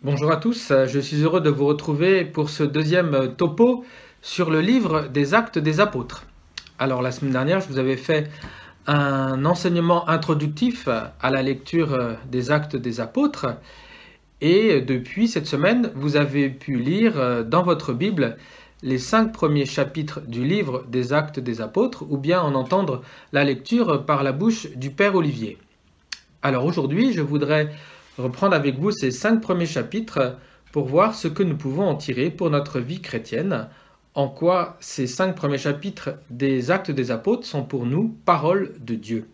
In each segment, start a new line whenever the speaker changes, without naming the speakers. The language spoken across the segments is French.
Bonjour à tous, je suis heureux de vous retrouver pour ce deuxième topo sur le livre des Actes des Apôtres. Alors la semaine dernière, je vous avais fait un enseignement introductif à la lecture des Actes des Apôtres et depuis cette semaine, vous avez pu lire dans votre Bible les 5 premiers chapitres du livre des Actes des Apôtres ou bien en entendre la lecture par la bouche du Père Olivier. Alors aujourd'hui, je voudrais reprendre avec vous ces 5 premiers chapitres pour voir ce que nous pouvons en tirer pour notre vie chrétienne, en quoi ces 5 premiers chapitres des Actes des Apôtres sont pour nous paroles de Dieu.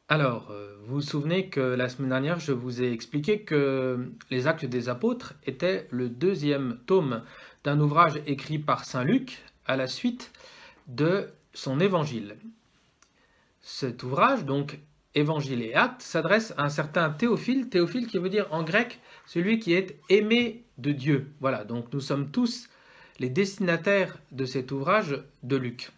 Alors, vous vous souvenez que la semaine dernière, je vous ai expliqué que les Actes des Apôtres étaient le deuxième tome d'un ouvrage écrit par Saint Luc à la suite de son évangile. Cet ouvrage, donc Évangile et Actes, s'adresse à un certain Théophile, Théophile qui veut dire en grec celui qui est aimé de Dieu. Voilà, donc nous sommes tous les destinataires de cet ouvrage de Luc.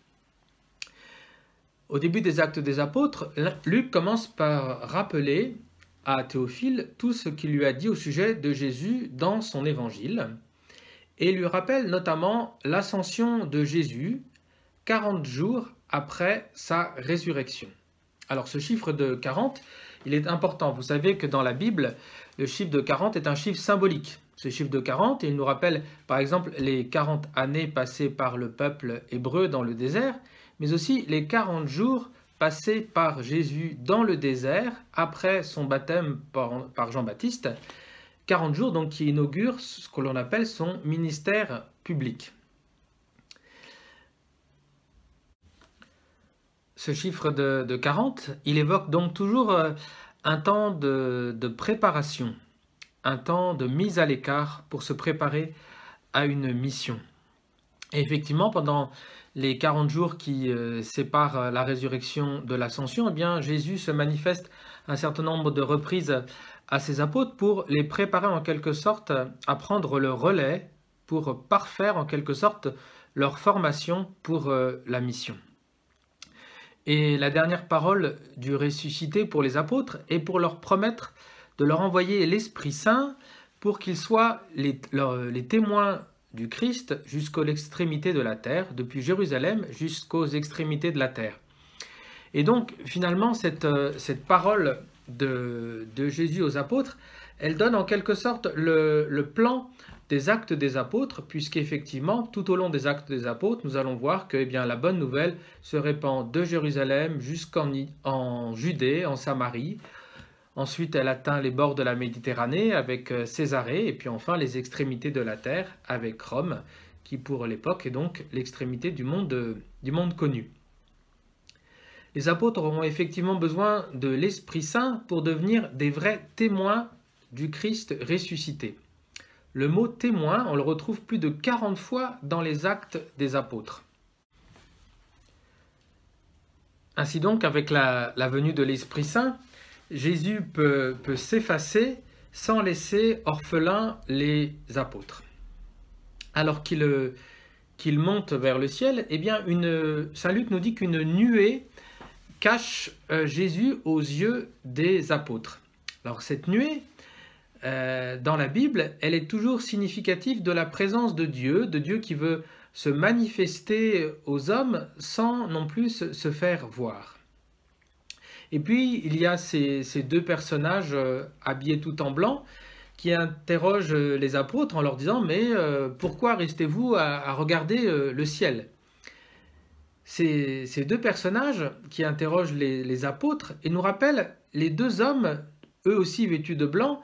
Au début des Actes des Apôtres, Luc commence par rappeler à Théophile tout ce qu'il lui a dit au sujet de Jésus dans son évangile et lui rappelle notamment l'ascension de Jésus 40 jours après sa résurrection. Alors ce chiffre de 40, il est important. Vous savez que dans la Bible, le chiffre de 40 est un chiffre symbolique. Ce chiffre de 40, il nous rappelle par exemple les 40 années passées par le peuple hébreu dans le désert, mais aussi les 40 jours passés par Jésus dans le désert après son baptême par Jean-Baptiste. 40 jours donc qui inaugurent ce que l'on appelle son ministère public. Ce chiffre de 40, il évoque donc toujours un temps de préparation, un temps de mise à l'écart pour se préparer à une mission. Et effectivement, pendant les 40 jours qui séparent la résurrection de l'ascension, eh bien, Jésus se manifeste un certain nombre de reprises à ses apôtres pour les préparer en quelque sorte à prendre le relais, pour parfaire en quelque sorte leur formation pour la mission. Et la dernière parole du ressuscité pour les apôtres est pour leur promettre de leur envoyer l'Esprit Saint pour qu'ils soient les témoins du Christ jusqu'aux extrémités de la terre, depuis Jérusalem jusqu'aux extrémités de la terre. Et donc finalement cette parole de Jésus aux apôtres, elle donne en quelque sorte le plan des Actes des Apôtres, puisqu'effectivement, tout au long des Actes des Apôtres, nous allons voir que la bonne nouvelle se répand de Jérusalem jusqu'en Judée, en Samarie. Ensuite, elle atteint les bords de la Méditerranée avec Césarée, et puis enfin les extrémités de la terre avec Rome, qui pour l'époque est donc l'extrémité du monde connu. Les apôtres auront effectivement besoin de l'Esprit Saint pour devenir des vrais témoins du Christ ressuscité. Le mot témoin, on le retrouve plus de 40 fois dans les Actes des Apôtres. Ainsi donc, avec la venue de l'Esprit Saint, Jésus peut s'effacer sans laisser orphelins les apôtres. Alors qu'il monte vers le ciel, eh bien, Saint Luc nous dit qu'une nuée cache Jésus aux yeux des apôtres. Alors cette nuée, dans la Bible, elle est toujours significative de la présence de Dieu qui veut se manifester aux hommes sans non plus se faire voir. Et puis, il y a ces deux personnages habillés tout en blanc qui interrogent les apôtres en leur disant « Mais pourquoi restez-vous à regarder le ciel ?» Ces deux personnages qui interrogent les apôtres et nous rappellent les deux hommes, eux aussi vêtus de blanc,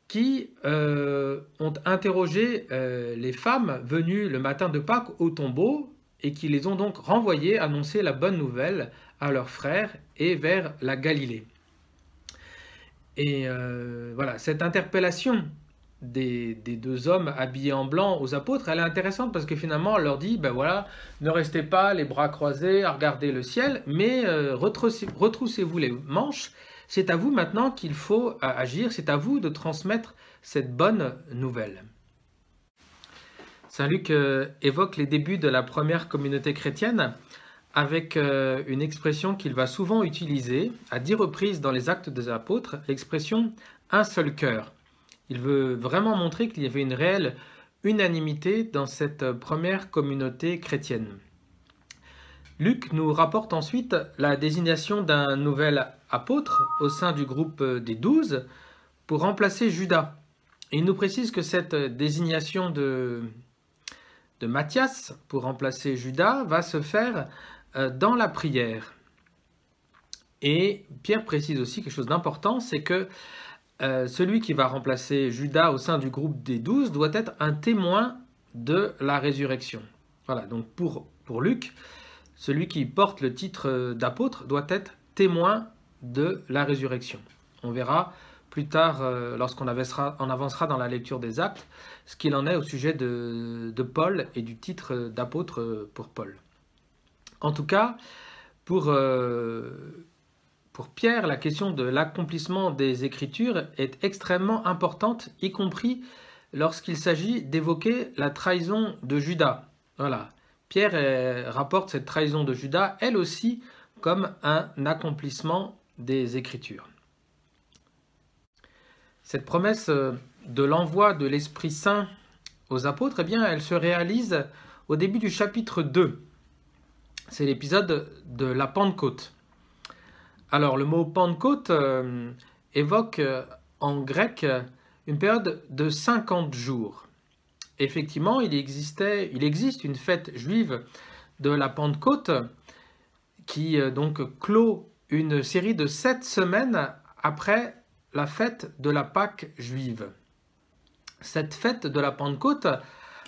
qui ont interrogé les femmes venues le matin de Pâques au tombeau et qui les ont donc renvoyées annoncer la bonne nouvelle à leurs frères et vers la Galilée. Et voilà, cette interpellation des deux hommes habillés en blanc aux apôtres, elle est intéressante parce que finalement, on leur dit, ben voilà, ne restez pas les bras croisés à regarder le ciel, mais retroussez-vous les manches. C'est à vous maintenant qu'il faut agir, c'est à vous de transmettre cette bonne nouvelle. Saint Luc évoque les débuts de la première communauté chrétienne avec une expression qu'il va souvent utiliser, à 10 reprises dans les Actes des Apôtres, l'expression « un seul cœur ». Il veut vraiment montrer qu'il y avait une réelle unanimité dans cette première communauté chrétienne. Luc nous rapporte ensuite la désignation d'un nouvel apôtre au sein du groupe des 12 pour remplacer Judas. Et il nous précise que cette désignation de Matthias pour remplacer Judas va se faire dans la prière. Et Pierre précise aussi quelque chose d'important, c'est que celui qui va remplacer Judas au sein du groupe des 12 doit être un témoin de la résurrection. Voilà, donc pour Luc, celui qui porte le titre d'apôtre doit être témoin de la résurrection. On verra plus tard, lorsqu'on avancera dans la lecture des Actes, ce qu'il en est au sujet de Paul et du titre d'apôtre pour Paul. En tout cas, pour Pierre, la question de l'accomplissement des Écritures est extrêmement importante, y compris lorsqu'il s'agit d'évoquer la trahison de Judas. Voilà. Pierre rapporte cette trahison de Judas, elle aussi, comme un accomplissement des Écritures. Cette promesse de l'envoi de l'Esprit Saint aux apôtres, eh bien, elle se réalise au début du chapitre 2. C'est l'épisode de la Pentecôte. Alors, le mot Pentecôte évoque en grec une période de 50 jours. Effectivement, il existe une fête juive de la Pentecôte qui donc clôt une série de 7 semaines après la fête de la Pâque juive. Cette fête de la Pentecôte,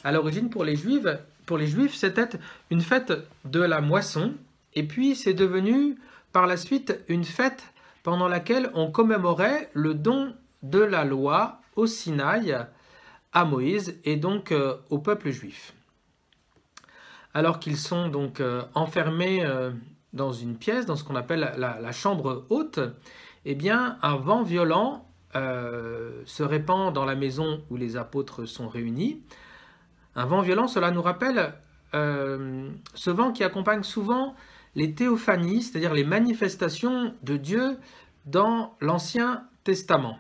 à l'origine pour les Juifs, c'était une fête de la moisson, et puis c'est devenu par la suite une fête pendant laquelle on commémorait le don de la loi au Sinaï à Moïse et donc au peuple juif. Alors qu'ils sont donc enfermés dans une pièce, dans ce qu'on appelle la chambre haute, eh bien un vent violent se répand dans la maison où les apôtres sont réunis. Un vent violent, cela nous rappelle ce vent qui accompagne souvent les théophanies, c'est-à-dire les manifestations de Dieu dans l'Ancien Testament.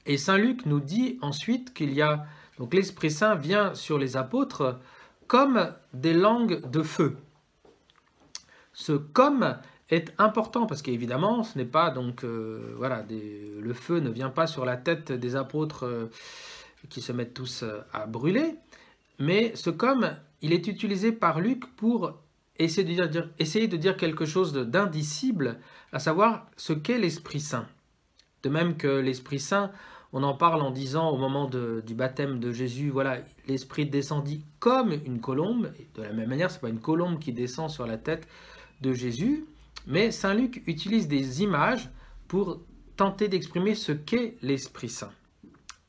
Et Saint Luc nous dit ensuite qu'il y a, donc l'Esprit Saint vient sur les apôtres comme des langues de feu. Ce « comme » est important parce qu'évidemment, ce n'est pas donc le feu ne vient pas sur la tête des apôtres qui se mettent tous à brûler, mais ce « comme » il est utilisé par Luc pour essayer de dire quelque chose d'indicible, à savoir ce qu'est l'Esprit Saint. De même que l'Esprit Saint, on en parle en disant au moment du baptême de Jésus, voilà, l'Esprit descendit comme une colombe. Et de la même manière, ce n'est pas une colombe qui descend sur la tête de Jésus, mais Saint Luc utilise des images pour tenter d'exprimer ce qu'est l'Esprit Saint.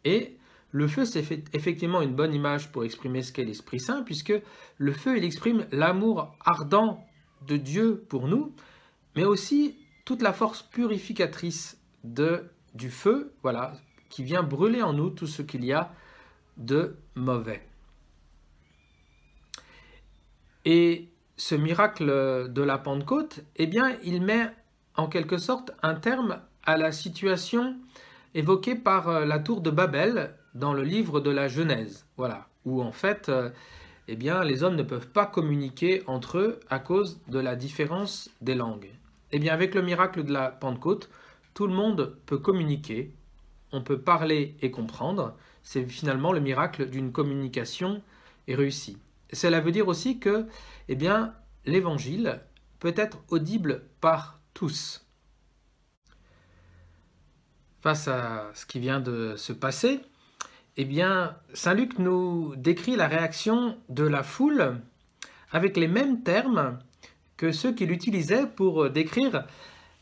Et le feu, c'est effectivement une bonne image pour exprimer ce qu'est l'Esprit Saint, puisque le feu, il exprime l'amour ardent de Dieu pour nous, mais aussi toute la force purificatrice du feu, voilà, qui vient brûler en nous tout ce qu'il y a de mauvais. Et ce miracle de la Pentecôte, eh bien, il met en quelque sorte un terme à la situation évoquée par la tour de Babel dans le livre de la Genèse, voilà, où en fait, eh bien, les hommes ne peuvent pas communiquer entre eux à cause de la différence des langues. Eh bien, avec le miracle de la Pentecôte, tout le monde peut communiquer, on peut parler et comprendre. C'est finalement le miracle d'une communication réussie. Cela veut dire aussi que, eh bien, l'évangile peut être audible par tous. Face à ce qui vient de se passer, eh bien, Saint Luc nous décrit la réaction de la foule avec les mêmes termes que ceux qu'il utilisait pour décrire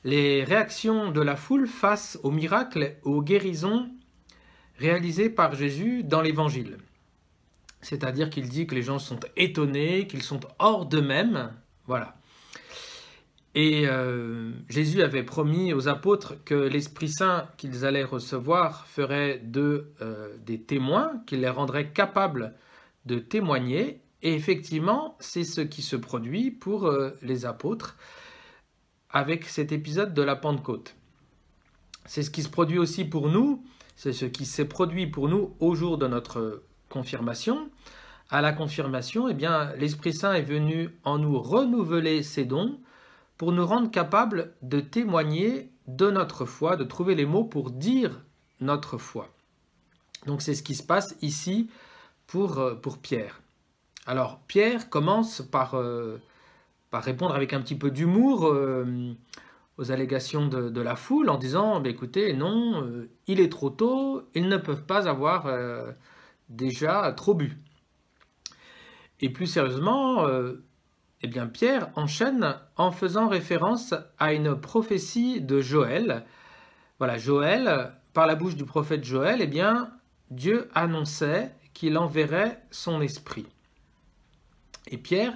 les réactions de la foule face aux miracles, aux guérisons réalisées par Jésus dans l'Évangile. C'est-à-dire qu'il dit que les gens sont étonnés, qu'ils sont hors d'eux-mêmes, voilà. Et Jésus avait promis aux apôtres que l'Esprit Saint qu'ils allaient recevoir ferait d'eux des témoins, qu'il les rendrait capables de témoigner. Et effectivement, c'est ce qui se produit pour les apôtres avec cet épisode de la Pentecôte. C'est ce qui se produit aussi pour nous, c'est ce qui s'est produit pour nous au jour de notre confirmation. À la confirmation, eh bien, l'Esprit Saint est venu en nous renouveler ses dons pour nous rendre capables de témoigner de notre foi, de trouver les mots pour dire notre foi. Donc c'est ce qui se passe ici pour Pierre. Alors Pierre commence par répondre avec un petit peu d'humour aux allégations de la foule en disant écoutez, non, il est trop tôt, ils ne peuvent pas avoir déjà trop bu. Et plus sérieusement, eh bien Pierre enchaîne en faisant référence à une prophétie de Joël. Voilà, Joël, par la bouche du prophète Joël, eh bien Dieu annonçait qu'il enverrait son esprit. Et Pierre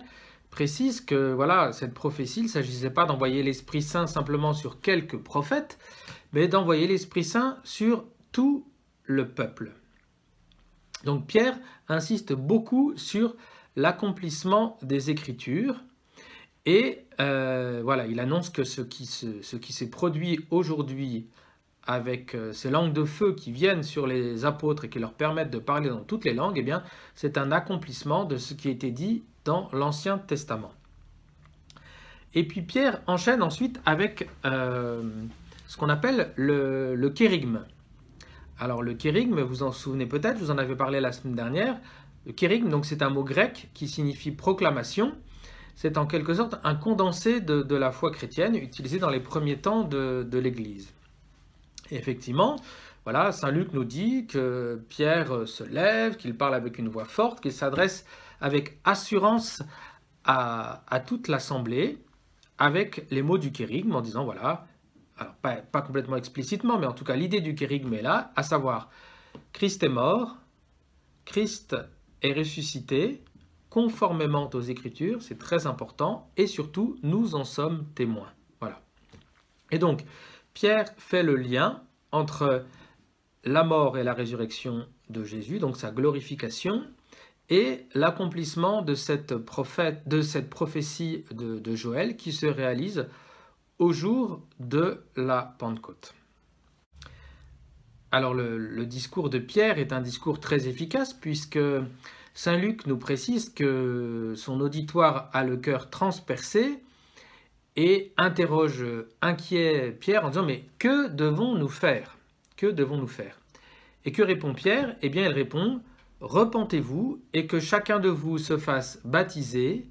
précise que voilà, cette prophétie, il ne s'agissait pas d'envoyer l'Esprit Saint simplement sur quelques prophètes, mais d'envoyer l'Esprit Saint sur tout le peuple. Donc Pierre insiste beaucoup sur l'accomplissement des Écritures et voilà, il annonce que ce qui s'est produit aujourd'hui avec ces langues de feu qui viennent sur les apôtres et qui leur permettent de parler dans toutes les langues, eh bien, c'est un accomplissement de ce qui a été dit dans l'Ancien Testament. Et puis Pierre enchaîne ensuite avec ce qu'on appelle le kérygme. Alors le kérygme, vous en souvenez peut-être, je vous en avais parlé la semaine dernière. Le kérygme, donc c'est un mot grec qui signifie proclamation. C'est en quelque sorte un condensé de la foi chrétienne utilisé dans les premiers temps de l'Église. Et effectivement, voilà, saint Luc nous dit que Pierre se lève, qu'il parle avec une voix forte, qu'il s'adresse avec assurance à toute l'assemblée, avec les mots du kérygme, en disant voilà, alors pas complètement explicitement, mais en tout cas l'idée du kérygme est là, à savoir Christ est mort, Christ est ressuscité, conformément aux Écritures, c'est très important, et surtout, nous en sommes témoins. Voilà. Et donc, Pierre fait le lien entre la mort et la résurrection de Jésus, donc sa glorification, et l'accomplissement de cette prophétie de Joël qui se réalise au jour de la Pentecôte. Alors le discours de Pierre est un discours très efficace puisque saint Luc nous précise que son auditoire a le cœur transpercé et interroge inquiet Pierre en disant « Mais que devons-nous faire ? Que devons-nous faire ?» Et que répond Pierre ? Eh bien, il répond « Repentez-vous et que chacun de vous se fasse baptiser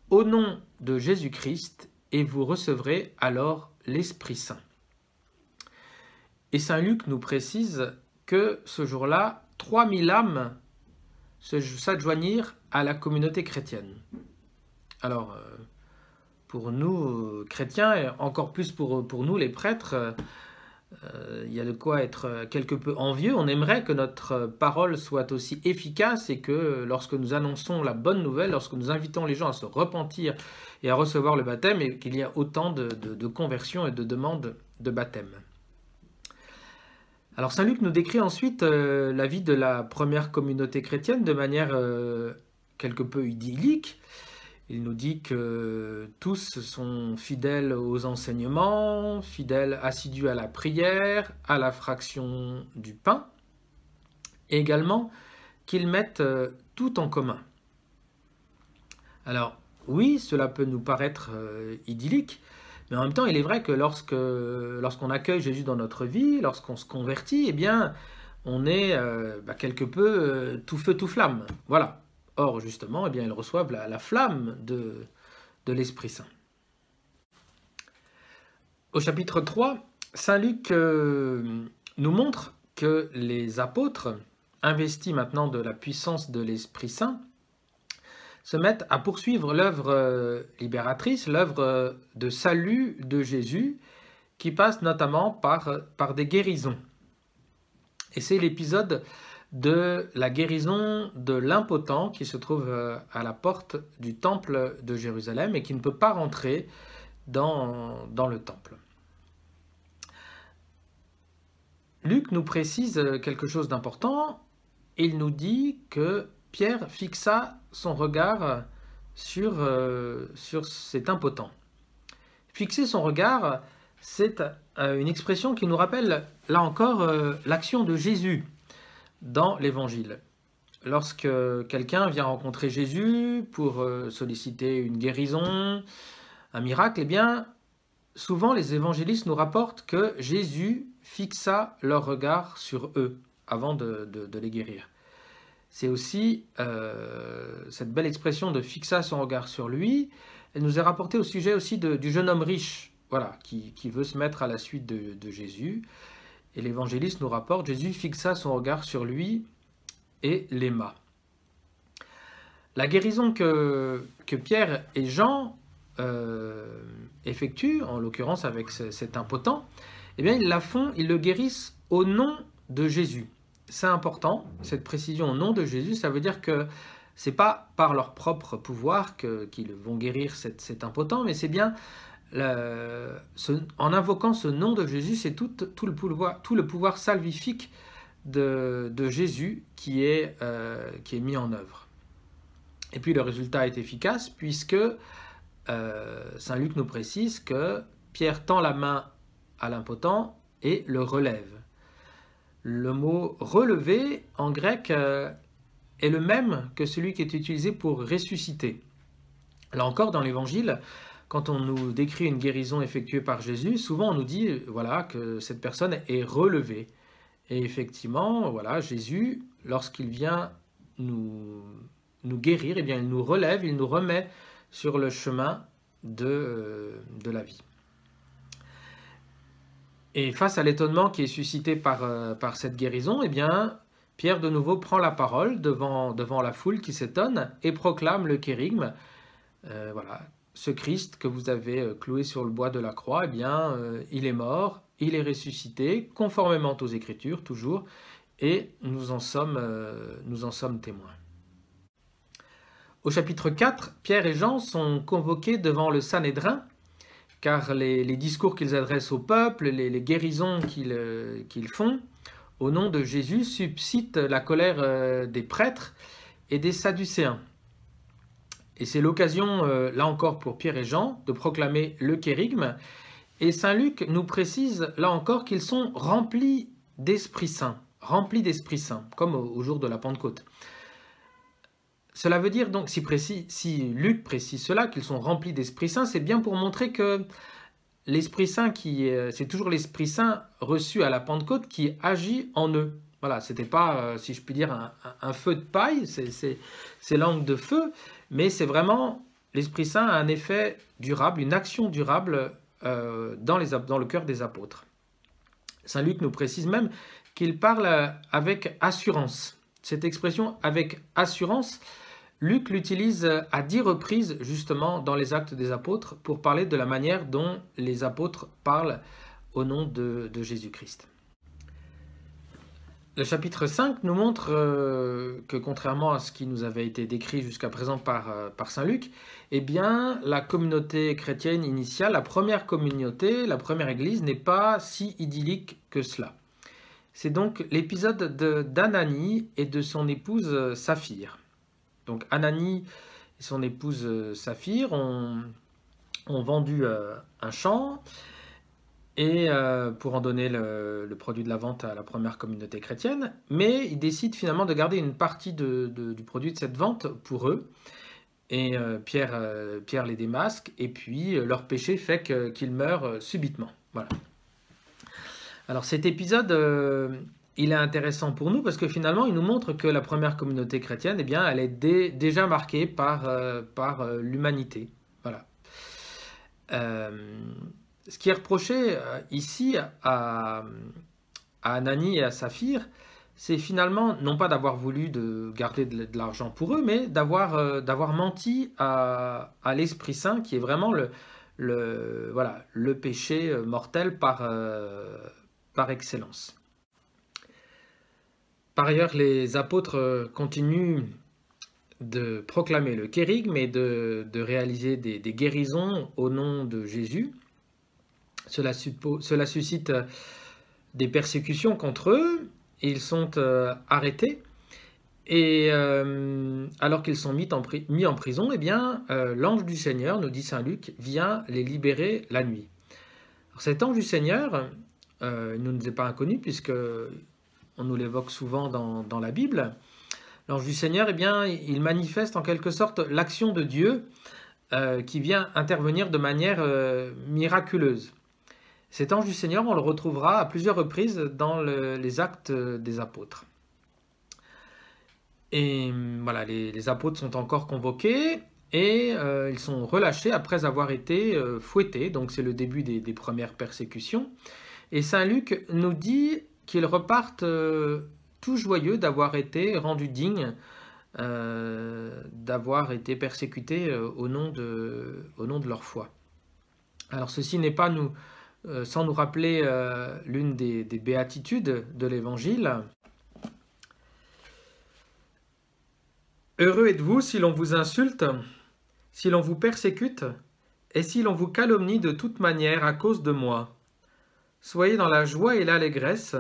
au nom de Jésus-Christ et vous recevrez alors l'Esprit Saint. » Et saint Luc nous précise que ce jour-là, 3000 âmes s'adjoignirent à la communauté chrétienne. Alors, pour nous, chrétiens, et encore plus pour nous, les prêtres, il y a de quoi être quelque peu envieux. On aimerait que notre parole soit aussi efficace et que lorsque nous annonçons la bonne nouvelle, lorsque nous invitons les gens à se repentir et à recevoir le baptême, et qu'il y a autant de conversions et de demandes de baptême. Alors saint Luc nous décrit ensuite la vie de la première communauté chrétienne de manière quelque peu idyllique. Il nous dit que tous sont fidèles aux enseignements, fidèles, assidus à la prière, à la fraction du pain, et également qu'ils mettent tout en commun. Alors oui, cela peut nous paraître idyllique, mais en même temps, il est vrai que lorsqu'on accueille Jésus dans notre vie, lorsqu'on se convertit, eh bien, on est quelque peu tout feu, tout flamme. Voilà. Or, justement, eh bien, ils reçoivent la flamme de l'Esprit Saint. Au chapitre 3, saint Luc nous montre que les apôtres, investis maintenant de la puissance de l'Esprit Saint, se mettent à poursuivre l'œuvre libératrice, l'œuvre de salut de Jésus, qui passe notamment par des guérisons. Et c'est l'épisode de la guérison de l'impotent qui se trouve à la porte du temple de Jérusalem et qui ne peut pas rentrer dans le temple. Luc nous précise quelque chose d'important. Il nous dit que Pierre fixa son regard sur cet impotent. Fixer son regard, c'est une expression qui nous rappelle, là encore, l'action de Jésus dans l'Évangile. Lorsque quelqu'un vient rencontrer Jésus pour solliciter une guérison, un miracle, eh bien, souvent les évangélistes nous rapportent que Jésus fixa leur regard sur eux avant de les guérir. C'est aussi cette belle expression de fixa son regard sur lui. Elle nous est rapportée au sujet aussi du jeune homme riche, voilà, qui veut se mettre à la suite de Jésus. Et l'évangéliste nous rapporte, Jésus fixa son regard sur lui et l'aima. La guérison que Pierre et Jean effectuent, en l'occurrence avec cet impotent, eh bien ils le guérissent au nom de Jésus. C'est important, cette précision au nom de Jésus, ça veut dire que ce n'est pas par leur propre pouvoir qu'ils vont guérir cet impotent, mais c'est bien en invoquant ce nom de Jésus, c'est tout le pouvoir salvifique de Jésus qui est mis en œuvre. Et puis le résultat est efficace puisque Saint Luc nous précise que Pierre tend la main à l'impotent et le relève. Le mot « relever » en grec est le même que celui qui est utilisé pour « ressusciter ». Là encore, dans l'Évangile, quand on nous décrit une guérison effectuée par Jésus, souvent on nous dit voilà, que cette personne est relevée. Et effectivement, voilà, Jésus, lorsqu'il vient nous guérir, eh bien, il nous relève, il nous remet sur le chemin de la vie. Et face à l'étonnement qui est suscité par cette guérison, eh bien, Pierre de nouveau prend la parole devant la foule qui s'étonne et proclame le kérygme. Voilà, ce Christ que vous avez cloué sur le bois de la croix, eh bien, il est mort, il est ressuscité, conformément aux Écritures, toujours, et nous en sommes témoins. Au chapitre 4, Pierre et Jean sont convoqués devant le Sanhédrin, car les discours qu'ils adressent au peuple, les guérisons qu'ils font, au nom de Jésus, suscitent la colère des prêtres et des Sadducéens. Et c'est l'occasion, là encore pour Pierre et Jean, de proclamer le kérygme. Et Saint Luc nous précise, là encore, qu'ils sont remplis d'Esprit Saint, comme au jour de la Pentecôte. Cela veut dire donc, si Luc précise cela, qu'ils sont remplis d'Esprit Saint, c'est bien pour montrer que l'Esprit Saint, c'est toujours l'Esprit Saint reçu à la Pentecôte qui agit en eux. Voilà, c'était pas, si je puis dire, un feu de paille, c'est langue de feu, mais c'est vraiment, l'Esprit Saint a un effet durable, une action durable dans le cœur des apôtres. Saint Luc nous précise même qu'il parle avec assurance. Cette expression « avec assurance », Luc l'utilise à 10 reprises justement dans les Actes des Apôtres pour parler de la manière dont les apôtres parlent au nom de Jésus-Christ. Le chapitre 5 nous montre que contrairement à ce qui nous avait été décrit jusqu'à présent par Saint Luc, eh bien la communauté chrétienne initiale, la première communauté, la première église n'est pas si idyllique que cela. C'est donc l'épisode d'Ananie et de son épouse Saphir. Donc Ananie et son épouse Saphir ont vendu un champ et pour en donner le produit de la vente à la première communauté chrétienne, mais ils décident finalement de garder une partie du produit de cette vente pour eux. Et Pierre les démasque, et puis leur péché fait qu'ils meurent subitement. Voilà. Alors cet épisode, il est intéressant pour nous parce que finalement, il nous montre que la première communauté chrétienne, eh bien, elle est déjà marquée par l'humanité. Voilà. Ce qui est reproché ici à Ananie et à Saphir, c'est finalement non pas d'avoir voulu garder de l'argent pour eux, mais d'avoir menti à l'Esprit Saint, qui est vraiment le péché mortel par excellence. Par ailleurs, les apôtres continuent de proclamer le kérygme et de réaliser des guérisons au nom de Jésus. Cela suscite des persécutions contre eux, et ils sont arrêtés. Et alors qu'ils sont mis en prison, eh bien, l'ange du Seigneur, nous dit saint Luc, vient les libérer la nuit. Alors, cet ange du Seigneur, il ne nous est pas inconnu puisque on nous l'évoque souvent dans la Bible. L'ange du Seigneur, eh bien, il manifeste en quelque sorte l'action de Dieu qui vient intervenir de manière miraculeuse. Cet ange du Seigneur, on le retrouvera à plusieurs reprises dans les Actes des Apôtres. Et voilà, les apôtres sont encore convoqués et ils sont relâchés après avoir été fouettés. Donc c'est le début des premières persécutions. Et saint Luc nous dit qu'ils repartent tout joyeux d'avoir été rendus dignes, d'avoir été persécutés au nom de leur foi. Alors ceci n'est pas sans nous rappeler l'une des béatitudes de l'Évangile. Heureux êtes-vous si l'on vous insulte, si l'on vous persécute, et si l'on vous calomnie de toute manière à cause de moi. Soyez dans la joie et l'allégresse,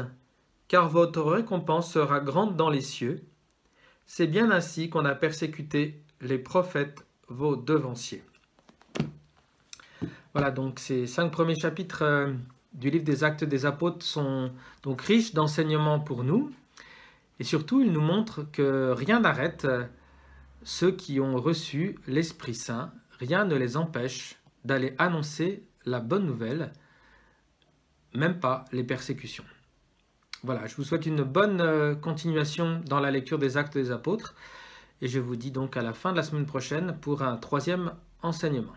car votre récompense sera grande dans les cieux. C'est bien ainsi qu'on a persécuté les prophètes, vos devanciers. Voilà, donc ces 5 premiers chapitres du livre des Actes des Apôtres sont donc riches d'enseignements pour nous. Et surtout, ils nous montrent que rien n'arrête ceux qui ont reçu l'Esprit Saint. Rien ne les empêche d'aller annoncer la bonne nouvelle, même pas les persécutions. Voilà, je vous souhaite une bonne continuation dans la lecture des Actes des Apôtres. Et je vous dis donc à la fin de la semaine prochaine pour un 3e enseignement.